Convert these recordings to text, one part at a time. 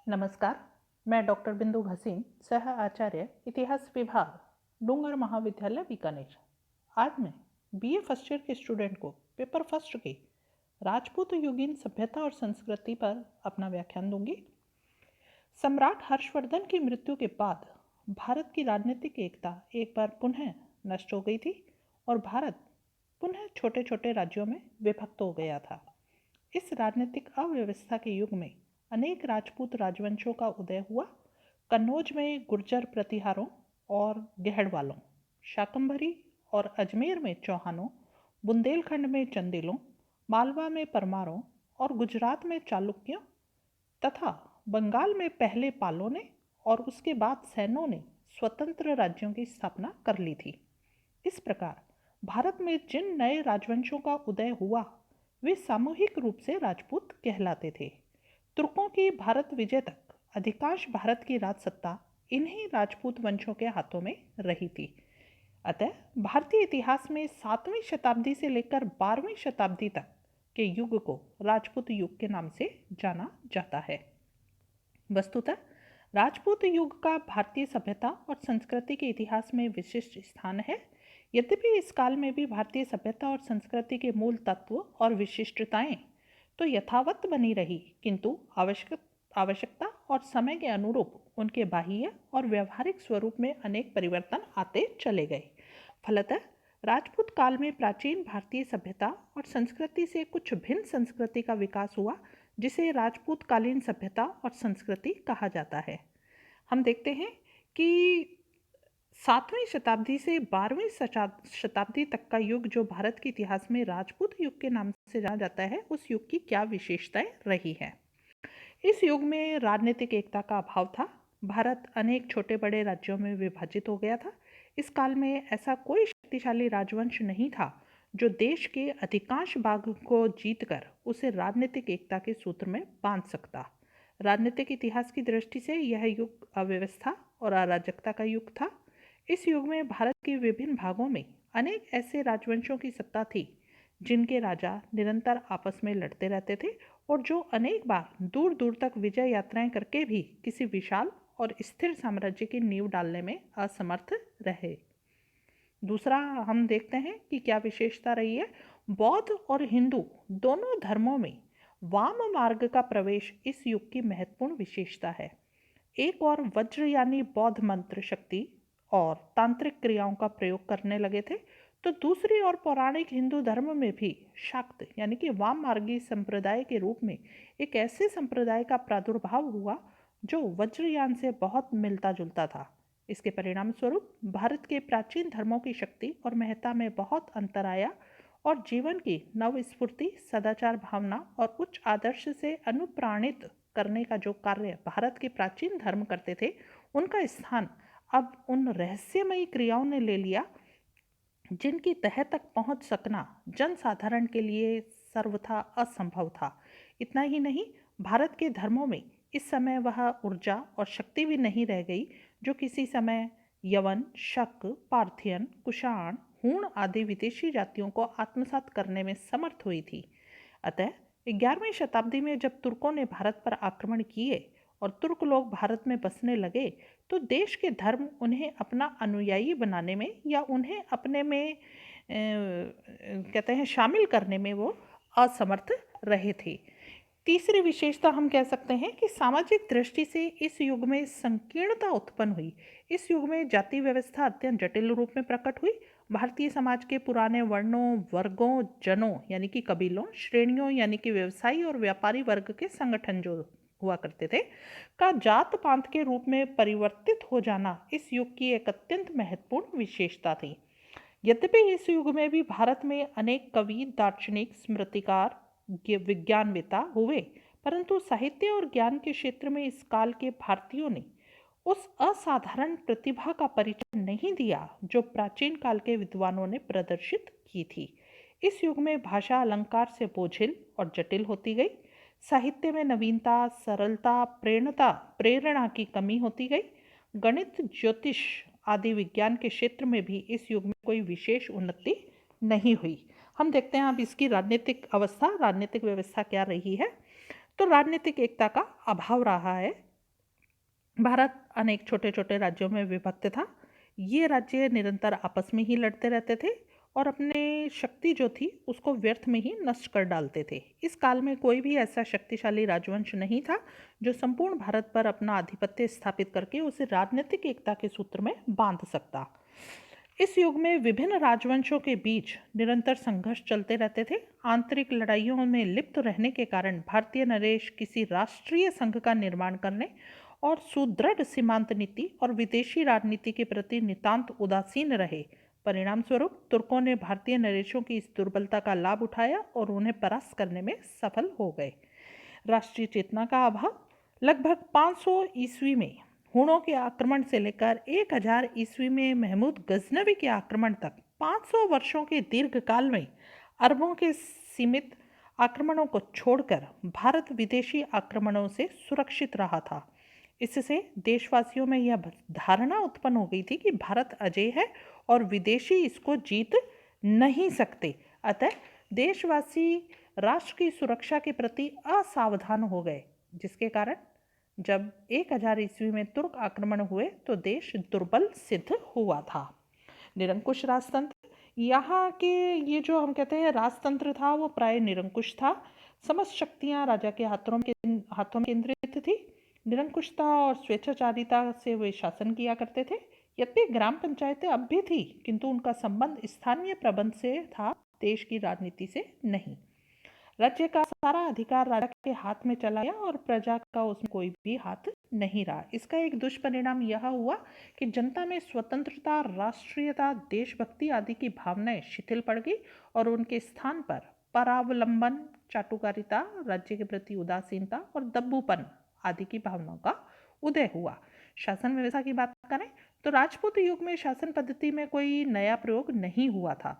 नमस्कार। मैं डॉक्टर बिंदु भसीन, सह आचार्य इतिहास विभाग, डूंगर महाविद्यालय बीकानेर। आज मैं बीए फर्स्ट ईयर के स्टूडेंट को पेपर फर्स्ट के राजपूत युगीन सभ्यता और संस्कृति पर अपना व्याख्यान दूंगी। सम्राट हर्षवर्धन की मृत्यु के बाद भारत की राजनीतिक एकता एक बार पुनः नष्ट हो गई थी और भारत पुनः छोटे छोटे राज्यों में विभक्त हो गया था। इस राजनीतिक अव्यवस्था के युग में अनेक राजपूत राजवंशों का उदय हुआ। कन्नौज में गुर्जर प्रतिहारों और गहड़वालों, शाकंभरी और अजमेर में चौहानों, बुंदेलखंड में चंदेलों, मालवा में परमारों और गुजरात में चालुक्यों तथा बंगाल में पहले पालों ने और उसके बाद सैनों ने स्वतंत्र राज्यों की स्थापना कर ली थी। इस प्रकार भारत में जिन नए राजवंशों का उदय हुआ वे सामूहिक रूप से राजपूत कहलाते थे। तुर्कों की भारत विजय तक अधिकांश भारत की राजसत्ता इन्हीं राजपूत वंशों के हाथों में रही थी। अतः भारतीय इतिहास में 7वीं शताब्दी से लेकर 12वीं शताब्दी तक के युग को राजपूत युग के नाम से जाना जाता है। वस्तुतः राजपूत युग का भारतीय सभ्यता और संस्कृति के इतिहास में विशिष्ट स्थान है। यद्यपि इस काल में भी भारतीय सभ्यता और संस्कृति के मूल तत्व और विशिष्टताएं तो यथावत बनी रही, किंतु आवश्यकता और समय के अनुरूप उनके बाह्य और व्यवहारिक स्वरूप में अनेक परिवर्तन आते चले गए। फलतः राजपूत काल में प्राचीन भारतीय सभ्यता और संस्कृति से कुछ भिन्न संस्कृति का विकास हुआ, जिसे राजपूत कालीन सभ्यता और संस्कृति कहा जाता है। हम देखते हैं कि 7वीं शताब्दी से 12वीं शताब्दी तक का युग जो भारत के इतिहास में राजपूत युग के नाम से जाना जाता है, उस युग की क्या विशेषताएं रही है। इस युग में राजनीतिक एकता का अभाव था। भारत अनेक छोटे बड़े राज्यों में विभाजित हो गया था। इस काल में ऐसा कोई शक्तिशाली राजवंश नहीं था जो देश के अधिकांश भाग को जीतकर उसे राजनीतिक एकता के सूत्र में बांध सकता। राजनीतिक इतिहास की दृष्टि से यह युग अव्यवस्था और अराजकता का युग था। इस युग में भारत के विभिन्न भागों में अनेक ऐसे राजवंशों की सत्ता थी जिनके राजा निरंतर आपस में लड़ते रहते थे और जो अनेक बार दूर दूर तक विजय यात्राएं करके भी किसी विशाल और स्थिर साम्राज्य की नींव डालने में असमर्थ रहे। दूसरा हम देखते हैं कि क्या विशेषता रही है। बौद्ध और हिंदू दोनों धर्मों में वाम मार्ग का प्रवेश इस युग की महत्वपूर्ण विशेषता है। एक और वज्र यानी बौद्ध मंत्र शक्ति और तांत्रिक क्रियाओं का प्रयोग करने लगे थे, तो दूसरी ओर पौराणिक हिंदू धर्म में भी शाक्त यानी कि वाम मार्गी संप्रदाय के रूप में एक ऐसे संप्रदाय का प्रादुर्भाव हुआ जो वज्रयान से बहुत मिलता जुलता था। इसके परिणाम स्वरूप भारत के प्राचीन धर्मों की शक्ति और महत्ता में बहुत अंतर आया और जीवन की नवस्फूर्ति, सदाचार भावना और उच्च आदर्श से अनुप्राणित करने का जो कार्य भारत के प्राचीन धर्म करते थे, उनका स्थान अब उन रहस्यमयी क्रियाओं ने ले लिया जिनकी तह तक पहुंच सकना जनसाधारण के लिए सर्वथा असंभव था। इतना ही नहीं, भारत के धर्मों में इस समय वह ऊर्जा और शक्ति भी नहीं रह गई जो किसी समय यवन, शक, पार्थियन, कुषाण, हूण आदि विदेशी जातियों को आत्मसात करने में समर्थ हुई थी। अतः 11वीं शताब्दी में जब तुर्कों ने भारत पर आक्रमण किए और तुर्क लोग भारत में बसने लगे, तो देश के धर्म उन्हें अपना अनुयायी बनाने में या उन्हें अपने में कहते हैं शामिल करने में वो असमर्थ रहे थे। तीसरी विशेषता हम कह सकते हैं कि सामाजिक दृष्टि से इस युग में संकीर्णता उत्पन्न हुई। इस युग में जाति व्यवस्था अत्यंत जटिल रूप में प्रकट हुई। भारतीय समाज के पुराने वर्णों, वर्गों, जनों यानी कि कबीलों, श्रेणियों यानी कि व्यवसायी और व्यापारी वर्ग के संगठन जो हुआ करते थे का जात पात के रूप में परिवर्तित हो जाना इस युग की एक अत्यंत महत्वपूर्ण विशेषता थी। यद्यपि इस युग में भी भारत में अनेक कवि, दार्शनिक, स्मृतिकार, विज्ञानवेता हुए, परंतु साहित्य और ज्ञान के क्षेत्र में इस काल के भारतीयों ने उस असाधारण प्रतिभा का परिचय नहीं दिया जो प्राचीन काल के विद्वानों ने प्रदर्शित की थी। इस युग में भाषा अलंकार से बोझिल और जटिल होती गई। साहित्य में नवीनता, सरलता, प्रेरणा की कमी होती गई। गणित, ज्योतिष आदि विज्ञान के क्षेत्र में भी इस युग में कोई विशेष उन्नति नहीं हुई। हम देखते हैं अब इसकी राजनीतिक व्यवस्था क्या रही है। तो राजनीतिक एकता का अभाव रहा है। भारत अनेक छोटे छोटे राज्यों में विभक्त था। ये राज्य निरंतर आपस में ही लड़ते रहते थे और अपने शक्ति जो थी उसको व्यर्थ में ही नष्ट कर डालते थे। इस काल में कोई भी ऐसा शक्तिशाली राजवंश नहीं था जो संपूर्ण भारत पर अपना आधिपत्य स्थापित करके उसे राजनीतिक एकता के सूत्र में बांध सकता। इस युग में विभिन्न राजवंशों के बीच निरंतर संघर्ष चलते रहते थे। आंतरिक लड़ाइयों में लिप्त रहने के कारण भारतीय नरेश किसी राष्ट्रीय संघ का निर्माण करने और सुदृढ़ सीमांत नीति और विदेशी राजनीति के प्रति नितांत उदासीन रहे। परिणाम स्वरूप तुर्कों ने भारतीय नरेशों की इस दुर्बलता का लाभ उठाया और उन्हें परास्त करने में सफल हो गए। राष्ट्रीय चेतना का अभाव। लगभग 500 ईस्वी में हुणों के आक्रमण से लेकर 1000 ईस्वी में महमूद गजनवी के आक्रमण तक 500 वर्षों के दीर्घ काल में अरबों के सीमित आक्रमणों को छोड़कर भारत विदेशी आक्रमणों से सुरक्षित रहा था। इससे देशवासियों में यह धारणा उत्पन्न हो गई थी कि भारत अजेय है और विदेशी इसको जीत नहीं सकते। अतः देशवासी राष्ट्र की सुरक्षा के प्रति असावधान हो गए, जिसके कारण जब 1000 ईस्वी में तुर्क आक्रमण हुए तो देश दुर्बल सिद्ध हुआ था। निरंकुश राजतंत्र। यहाँ के ये जो हम कहते हैं राजतंत्र था वो प्राय निरंकुश था। समस्त शक्तियाँ राजा के हाथों में केंद्रित थी। निरंकुशता और स्वेच्छाचारिता से वे शासन किया करते थे। यद्यपि ग्राम पंचायतें अब भी थी, किंतु उनका संबंध स्थानीय प्रबंध से था, देश की राजनीति से नहीं। राज्य का सारा अधिकार राजा के हाथ में चला गया और प्रजा का उसमें कोई भी हाथ नहीं रहा। इसका एक दुष्परिणाम यह हुआ कि जनता में स्वतंत्रता, राष्ट्रीयता, देशभक्ति आदि की भावनाएं शिथिल पड़ गई और उनके स्थान पर परावलंबन, चाटुकारिता, राज्य के प्रति उदासीनता और दब्बूपन आदि की भावनाओं का उदय हुआ। शासन व्यवस्था की बात करें तो राजपूत युग में शासन पद्धति में कोई नया प्रयोग नहीं हुआ था।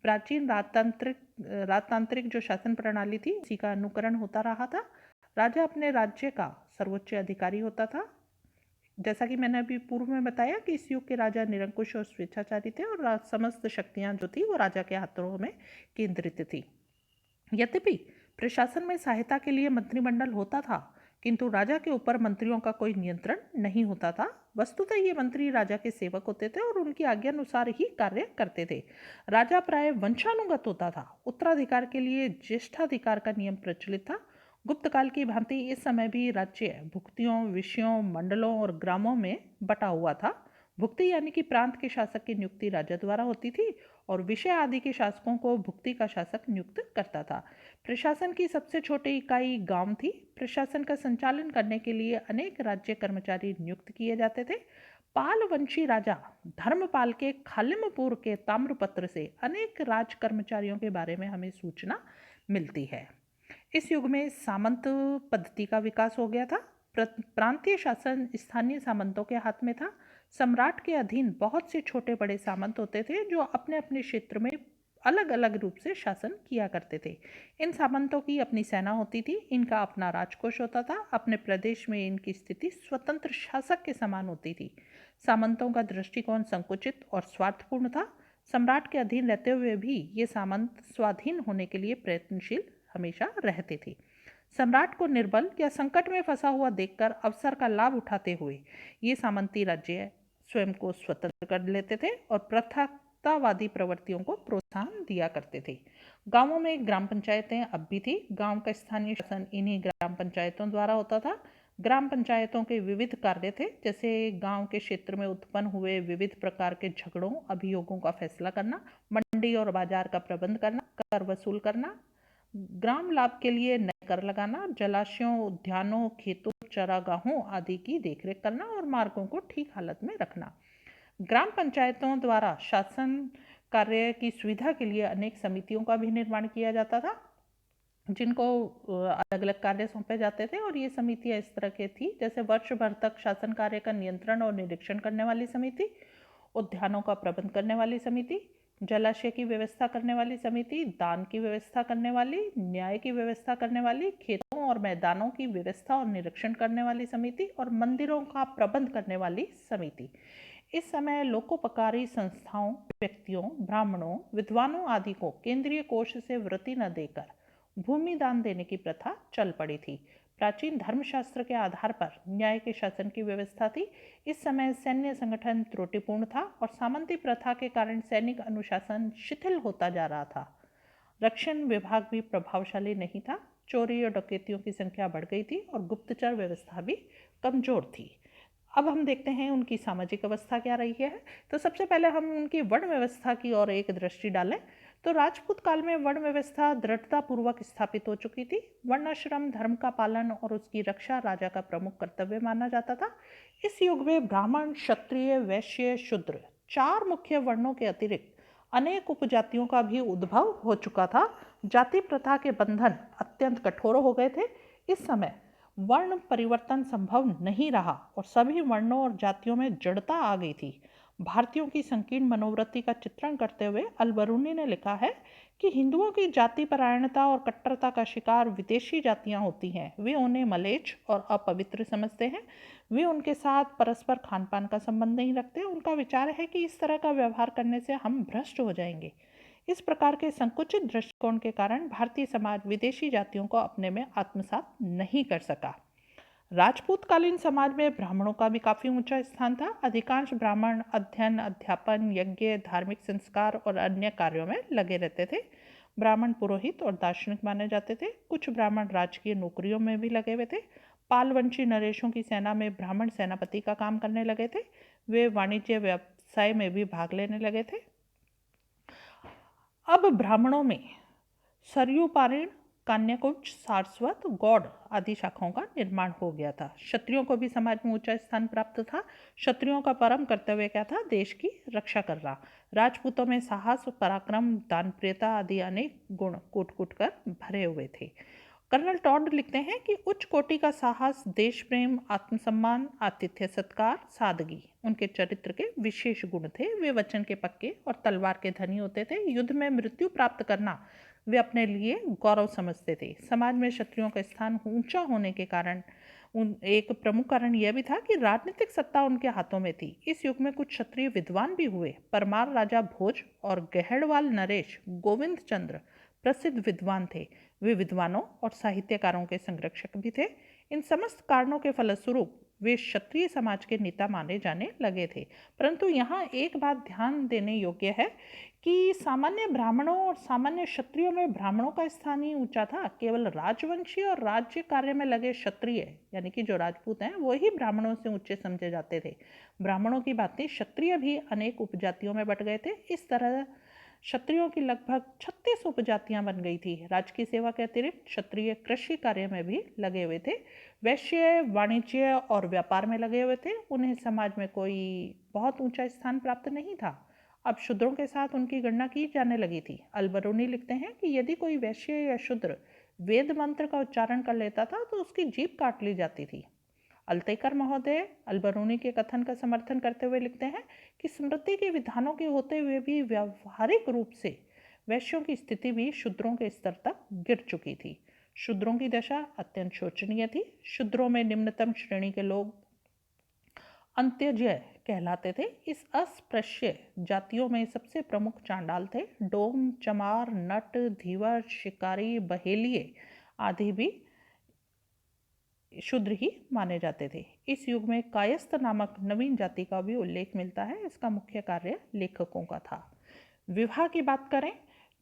प्राचीन राजतांत्रिक जो शासन प्रणाली थी उसी का अनुकरण होता रहा था। राजा अपने राज्य का सर्वोच्च अधिकारी होता था। जैसा कि मैंने अभी पूर्व में बताया कि इस युग के राजा निरंकुश और स्वेच्छाचारी थे और समस्त शक्तियां जो थी वो राजा के हाथों में केंद्रित थी। यद्यपि प्रशासन में सहायता के लिए मंत्रिमंडल होता था, किंतु राजा के ऊपर मंत्रियों का कोई नियंत्रण नहीं होता था। वस्तुतः ये मंत्री राजा के सेवक होते थे और उनकी आज्ञानुसार ही कार्य करते थे। राजा प्राय वंशानुगत होता था। उत्तराधिकार के लिए ज्येष्ठाधिकार का नियम प्रचलित था। गुप्त काल की भांति इस समय भी राज्य भुक्तियों, विषयों, मंडलों और ग्रामों में बटा हुआ था। भुक्ति यानी कि प्रांत के शासक की नियुक्ति राजा द्वारा होती थी और विषय आदि के शासकों को भुक्ति का शासक नियुक्त करता था। प्रशासन की सबसे छोटी इकाई गांव थी। प्रशासन का संचालन करने के लिए अनेक राज्य कर्मचारी नियुक्त किए जाते थे। पाल वंशी राजा धर्मपाल के खालिमपुर के ताम्रपत्र से अनेक राज कर्मचारियों के बारे में हमें सूचना मिलती है। इस युग में सामंत पद्धति का विकास हो गया था। प्रांतीय शासन स्थानीय सामंतों के हाथ में था। सम्राट के अधीन बहुत से छोटे बड़े सामंत होते थे जो अपने अपने क्षेत्र में अलग अलग रूप से शासन किया करते थे। इन सामंतों की अपनी सेना होती थी। इनका अपना राजकोष होता था। अपने प्रदेश में इनकी स्थिति स्वतंत्र शासक के समान होती थी। सामंतों का दृष्टिकोण संकुचित और स्वार्थपूर्ण था। सम्राट के अधीन रहते हुए भी ये सामंत स्वाधीन होने के लिए प्रयत्नशील हमेशा रहते थे। सम्राट को निर्बल या संकट में फंसा हुआ देखकर अवसर का लाभ उठाते हुए ये सामंती राज्य स्वयं को स्वतंत्र कर लेते थे और प्रथावादी प्रवृत्तियों को प्रोत्साहन दिया करते थे। गांवों में ग्राम पंचायतें अब भी थी। गांव का स्थानीय शासन इन्हीं ग्राम पंचायतों द्वारा होता था। ग्राम पंचायतों के विविध कार्य थे, जैसे गांव के क्षेत्र में उत्पन्न हुए विविध प्रकार के झगड़ों, अभियोगों का फैसला करना, मंडी और बाजार का प्रबंध करना, कर वसूल करना, ग्राम लाभ के लिए नए कर लगाना, जलाशयों, उद्यानों, खेतों, चरागाहों आदि की देखरेख करना और मार्गों को ठीक हालत में रखना। ग्राम पंचायतों द्वारा शासन कार्य की सुविधा के लिए अनेक समितियों का भी निर्माण किया जाता था, जिनको अलग अलग कार्य सौंपे जाते थे। और ये समितियां इस तरह की थी, जैसे वर्ष भर तक शासन कार्य का नियंत्रण और निरीक्षण करने वाली समिति, उद्यानों का प्रबंध करने वाली समिति, जलाशय की व्यवस्था करने वाली समिति, दान की व्यवस्था करने वाली, न्याय की व्यवस्था करने वाली, खेतों और मैदानों की व्यवस्था और निरीक्षण करने वाली समिति और मंदिरों का प्रबंध करने वाली समिति। इस समय लोकोपकारी संस्थाओं, व्यक्तियों, ब्राह्मणों, विद्वानों आदि को केंद्रीय कोष से वृत्ति न देकर भूमि दान देने की प्रथा चल पड़ी थी। प्राचीन धर्मशास्त्र के आधार पर न्याय के शासन की व्यवस्था थी। इस समय सैन्य संगठन त्रुटिपूर्ण था और सामंती प्रथा के कारण सैनिक अनुशासन शिथिल होता जा रहा था। रक्षण विभाग भी प्रभावशाली नहीं था। चोरी और डकैतियों की संख्या बढ़ गई थी और गुप्तचर व्यवस्था भी कमजोर थी। अब हम देखते हैं उनकी सामाजिक अवस्था क्या रही है। तो सबसे पहले हम उनकी वर्ण व्यवस्था की ओर एक दृष्टि डालें तो राजपूत काल में वर्ण व्यवस्था दृढ़तापूर्वक स्थापित हो चुकी थी। वर्णाश्रम धर्म का पालन और उसकी रक्षा राजा का प्रमुख कर्तव्य माना जाता था। इस युग में ब्राह्मण, क्षत्रिय, वैश्य, शूद्र चार मुख्य वर्णों के अतिरिक्त अनेक उपजातियों का भी उद्भव हो चुका था। जाति प्रथा के बंधन अत्यंत कठोर हो गए थे। इस समय वर्ण परिवर्तन संभव नहीं रहा और सभी वर्णों और जातियों में जड़ता आ गई थी। भारतीयों की संकीर्ण मनोवृत्ति का चित्रण करते हुए अल-बरूनी ने लिखा है कि हिंदुओं की जाति परायणता और कट्टरता का शिकार विदेशी जातियां होती हैं। वे उन्हें मलेच्छ और अपवित्र समझते हैं। वे उनके साथ परस्पर खान पान का संबंध नहीं रखते। उनका विचार है कि इस तरह का व्यवहार करने से हम भ्रष्ट हो जाएंगे। इस प्रकार के संकुचित दृष्टिकोण के कारण भारतीय समाज विदेशी जातियों को अपने में आत्मसात नहीं कर सका। राजपूतकालीन समाज में ब्राह्मणों का भी काफी ऊंचा स्थान था। अधिकांश ब्राह्मण अध्ययन, अध्यापन, यज्ञ, धार्मिक संस्कार और अन्य कार्यों में लगे रहते थे। ब्राह्मण पुरोहित और दार्शनिक माने जाते थे। कुछ ब्राह्मण राजकीय नौकरियों में भी लगे हुए थे। पालवंशी नरेशों की सेना में ब्राह्मण सेनापति का काम करने लगे थे। वे वाणिज्य व्यवसाय में भी भाग लेने लगे थे। अब ब्राह्मणों में सरयू पारीण, कान्याकुब्ज, सारस्वत, गौड़ आदि शाखाओं का निर्माण हो गया था। क्षत्रियों को भी समाज में ऊंचा स्थान प्राप्त था। क्षत्रियों का परम कर्तव्य क्या था? देश की रक्षा करना। राजपूतों में साहस, पराक्रम, दानप्रियता आदि अनेक गुण कूट कूट कर भरे हुए थे। कर्नल टॉड लिखते हैं कि उच्च कोटि का साहस, देश प्रेम, आत्मसम्मान, आतिथ्य सत्कार, सादगी उनके चरित्र के विशेष गुण थे। वे वचन के पक्के और तलवार के धनी होते थे। युद्ध में मृत्यु प्राप्त करना वे अपने लिए गौरव समझते थे। समाज में क्षत्रियों का स्थान ऊंचा होने के कारण एक प्रमुख कारण यह भी था कि राजनीतिक सत्ता उनके हाथों में थी। इस युग में कुछ क्षत्रिय विद्वान भी हुए। परमार राजा भोज और गहड़वाल नरेश गोविंद चंद्र प्रसिद्ध विद्वान थे। वे विद्वानों और साहित्यकारों के संरक्षक भी थे। इन समस्त कारणों के फलस्वरूप वे क्षत्रिय समाज के नेता माने जाने लगे थे। परंतु यहाँ एक बात ध्यान देने योग्य है कि सामान्य ब्राह्मणों और सामान्य क्षत्रियों में ब्राह्मणों का स्थान ही ऊंचा था। केवल राजवंशी और राज्य कार्य में लगे क्षत्रिय यानी कि जो राजपूत हैं वो ही ब्राह्मणों से ऊंचे समझे जाते थे। ब्राह्मणों की भांति क्षत्रिय भी अनेक उपजातियों में बंट गए थे। इस तरह क्षत्रियों की लगभग 36 उपजातियां बन गई थी। राजकीय सेवा के अतिरिक्त क्षत्रिय कृषि कार्य में भी लगे हुए थे। वैश्य वाणिज्य और व्यापार में लगे हुए थे। उन्हें समाज में कोई बहुत ऊंचा स्थान प्राप्त नहीं था। अब शूद्रों के साथ उनकी गणना की जाने लगी थी। अल-बरूनी लिखते हैं कि यदि कोई वैश्य या शूद्र वेद मंत्र का उच्चारण कर लेता था तो उसकी जीभ काट ली जाती थी। अल्तेकर महोदय अल-बरूनी के कथन का समर्थन करते हुए लिखते हैं कि स्मृति के विधानों के होते हुए भी व्यावहारिक रूप से वैश्यों की स्थिति भी शूद्रों के स्तर तक गिर चुकी थी। शूद्रों की दशा अत्यंत शोचनीय थी। शूद्रों में निम्नतम श्रेणी के लोग अंत्यजय कहलाते थे। इस अस्पृश्य जातियों में सबसे प्रमुख चांडाल थे। डोम, चमार, नट, धीवर, शिकारी, बहेलिये आदि भी शूद्र ही माने जाते थे। इस युग में कायस्थ नामक नवीन जाति का भी उल्लेख मिलता है। इसका मुख्य कार्य लेखकों का था। विवाह की बात करें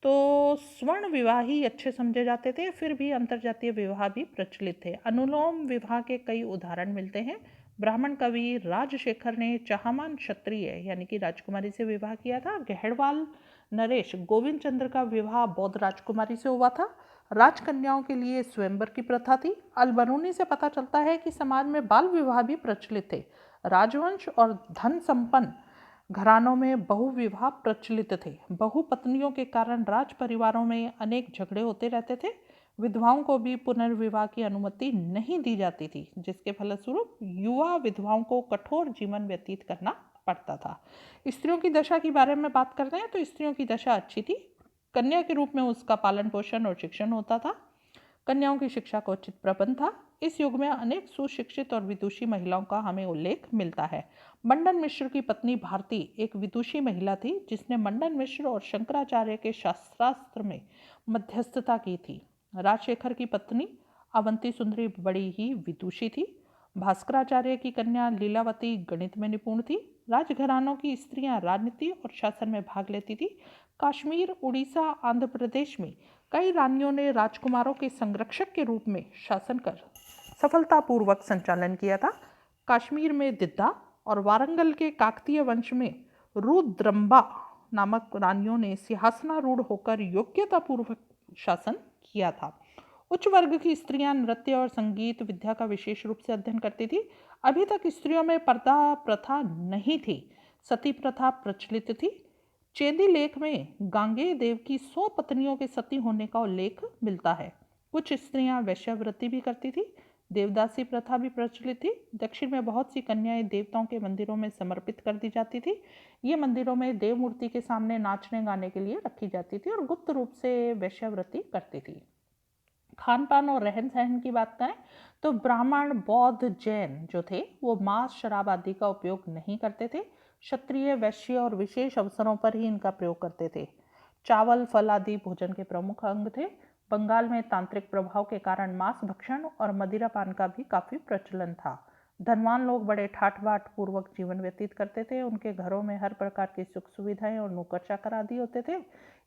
तो स्वर्ण विवाह ही अच्छे समझे जाते थे। फिर भी अंतरजातीय विवाह भी प्रचलित थे। अनुलोम विवाह के कई उदाहरण मिलते हैं। ब्राह्मण कवि राजशेखर ने चाहमान क्षत्रिय यानी कि राजकुमारी से विवाह किया था। गहड़वाल नरेश गोविंद चंद्र का विवाह बौद्ध राजकुमारी से हुआ था। राजकन्याओं के लिए स्वयंवर की प्रथा थी। अल-बरूनी से पता चलता है कि समाज में बाल विवाह भी प्रचलित थे। राजवंश और धन संपन्न घरानों में बहुविवाह प्रचलित थे। बहुपत्नियों के कारण राज परिवारों में अनेक झगड़े होते रहते थे। विधवाओं को भी पुनर्विवाह की अनुमति नहीं दी जाती थी, जिसके फलस्वरूप युवा विधवाओं को कठोर जीवन व्यतीत करना पड़ता था। स्त्रियों की दशा के बारे में बात करते हैं तो स्त्रियों की दशा अच्छी थी। कन्या के रूप में उसका पालन पोषण और शिक्षण होता था। कन्याओं की शिक्षा का उचित प्रबंध था। इस युग में अनेक सुशिक्षित और विदुषी महिलाओं का हमें उल्लेख मिलता है। मंडन मिश्र की पत्नी भारती एक विदुषी महिला थी, जिसने मंडन मिश्र और शंकराचार्य के शास्त्रास्त्र में मध्यस्थता की थी। राजशेखर की पत्नी अवंती सुंदरी बड़ी ही विदुषी थी। भास्कराचार्य की कन्या लीलावती गणित में निपुण थी। राजघरानों की स्त्रियां राजनीति और शासन में भाग लेती थी। कश्मीर, उड़ीसा, आंध्र प्रदेश में कई रानियों ने राजकुमारों के संरक्षक के रूप में शासन कर सफलतापूर्वक संचालन किया था। कश्मीर में दिद्दा और वारंगल के काकतीय वंश में रुद्रम्बा नामक रानियों ने सिंहासनारूढ़ होकर योग्यतापूर्वक शासन किया था। उच्च वर्ग की स्त्रियां नृत्य और संगीत विद्या का विशेष रूप से अध्ययन करती थी। अभी तक स्त्रियों में पर्दा प्रथा नहीं थी। सती प्रथा प्रचलित थी। चेदी लेख में गांगेय देव की 100 पत्नियों के सती होने का उल्लेख मिलता है। कुछ स्त्रियां वैश्यावृत्ति भी करती थी। देवदासी प्रथा भी प्रचलित थी। दक्षिण में बहुत सी कन्याएं देवताओं के मंदिरों में समर्पित कर दी जाती थी। ये मंदिरों में देव मूर्ति के सामने नाचने गाने के लिए रखी जाती थी और गुप्त रूप से वैश्यावृत्ति करती थी। खान पान और रहन सहन की बात करें तो ब्राह्मण, बौद्ध, जैन जो थे वो मांस, शराब आदि का उपयोग नहीं करते थे। क्षत्रिय, वैश्य और विशेष अवसरों पर ही इनका प्रयोग करते थे। चावल, फल आदि भोजन के प्रमुख अंग थे। बंगाल में तांत्रिक प्रभाव के कारण मांस भक्षण और मदिरा पान का भी काफी प्रचलन था। धनवान लोग बड़े ठाठ बाट पूर्वक जीवन व्यतीत करते थे। उनके घरों में हर प्रकार की सुख सुविधाएं और नौकर चाकर आदि होते थे।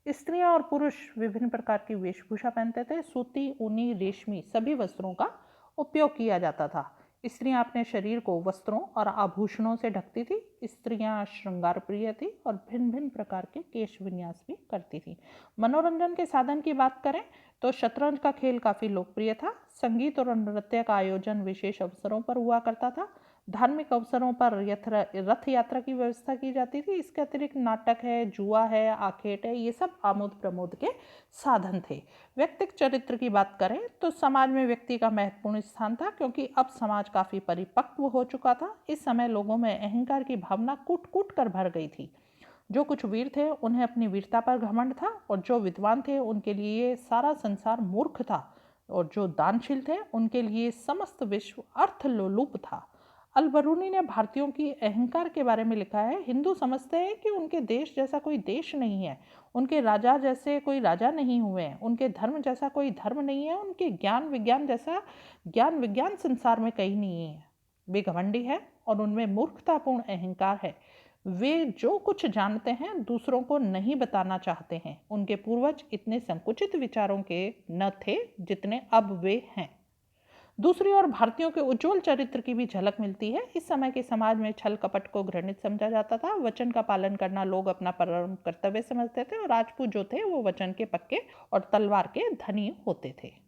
स्त्रियां और पुरुष विभिन्न प्रकार की वेशभूषा पहनते थे। सूती, ऊनी, रेशमी सभी वस्त्रों का उपयोग किया जाता था। स्त्रियां अपने शरीर को वस्त्रों और आभूषणों से ढकती थी। स्त्रियां श्रृंगार प्रिय थी और भिन्न भिन्न प्रकार के केश विन्यास भी करती थी। मनोरंजन के साधन की बात करें तो शतरंज का खेल काफी लोकप्रिय था। संगीत और नृत्य का आयोजन विशेष अवसरों पर हुआ करता था। धार्मिक अवसरों पर रथ यात्रा की व्यवस्था की जाती थी। इसके अतिरिक्त नाटक है, जुआ है, आखेट है, ये सब आमोद प्रमोद के साधन थे। व्यक्तिगत चरित्र की बात करें तो समाज में व्यक्ति का महत्वपूर्ण स्थान था, क्योंकि अब समाज काफी परिपक्व हो चुका था। इस समय लोगों में अहंकार की भावना कूट कूट कर भर गई थी। जो कुछ वीर थे उन्हें अपनी वीरता पर घमंड था, और जो विद्वान थे उनके लिए सारा संसार मूर्ख था, और जो दानशील थे उनके लिए समस्त विश्व अर्थलोलुप था। अल-बरूनी ने भारतीयों की अहंकार के बारे में लिखा है, हिंदू समझते हैं कि उनके देश जैसा कोई देश नहीं है, उनके राजा जैसे कोई राजा नहीं हुए हैं, उनके धर्म जैसा कोई धर्म नहीं है, उनके ज्ञान विज्ञान जैसा ज्ञान विज्ञान संसार में कहीं नहीं है। वे घमंडी है और उनमें मूर्खतापूर्ण अहंकार है। वे जो कुछ जानते हैं दूसरों को नहीं बताना चाहते हैं। उनके पूर्वज इतने संकुचित विचारों के न थे जितने अब वे हैं। दूसरी ओर भारतीयों के उज्जवल चरित्र की भी झलक मिलती है। इस समय के समाज में छल कपट को घृणित समझा जाता था। वचन का पालन करना लोग अपना परम कर्तव्य समझते थे, और राजपूत जो थे वो वचन के पक्के और तलवार के धनी होते थे।